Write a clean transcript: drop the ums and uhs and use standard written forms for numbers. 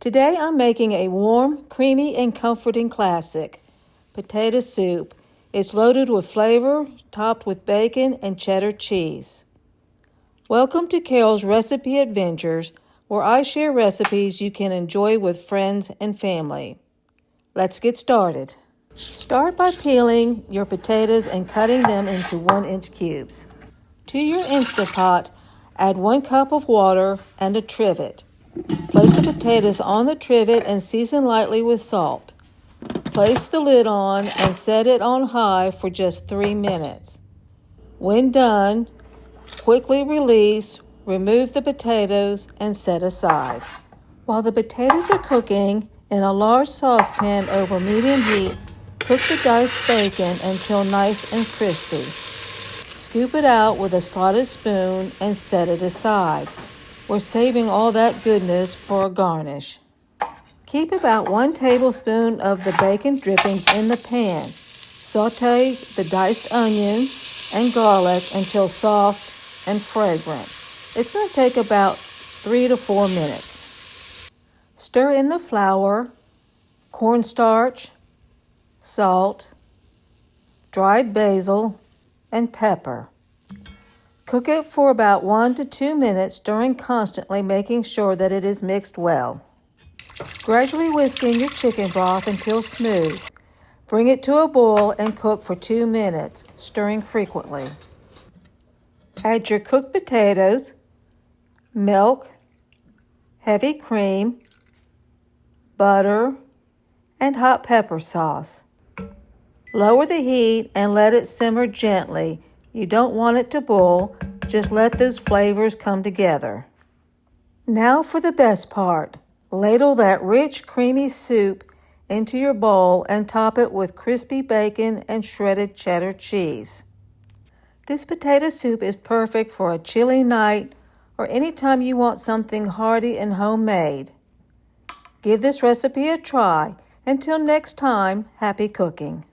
Today I'm making a warm, creamy, and comforting classic, potato soup. It's loaded with flavor, topped with bacon and cheddar cheese. Welcome to Carol's Recipe Adventures, where I share recipes you can enjoy with friends and family. Let's get started. Start by peeling your potatoes and cutting them into 1-inch cubes. To your Instant Pot, add 1 cup of water and a trivet. Place the potatoes on the trivet and season lightly with salt. Place the lid on and set it on high for just 3 minutes. When done, quickly release, remove the potatoes, and set aside. While the potatoes are cooking, in a large saucepan over medium heat, cook the diced bacon until nice and crispy. Scoop it out with a slotted spoon and set it aside. We're saving all that goodness for a garnish. Keep about 1 tablespoon of the bacon drippings in the pan. Saute the diced onion and garlic until soft and fragrant. It's going to take about 3 to 4 minutes. Stir in the flour, cornstarch, salt, dried basil, and pepper. Cook it for about 1 to 2 minutes, stirring constantly, making sure that it is mixed well. Gradually whisk in your chicken broth until smooth. Bring it to a boil and cook for 2 minutes, stirring frequently. Add your cooked potatoes, milk, heavy cream, butter, and hot pepper sauce. Lower the heat and let it simmer gently. You don't want it to boil, just let those flavors come together. Now for the best part. Ladle that rich, creamy soup into your bowl and top it with crispy bacon and shredded cheddar cheese. This potato soup is perfect for a chilly night or anytime you want something hearty and homemade. Give this recipe a try. Until next time, happy cooking.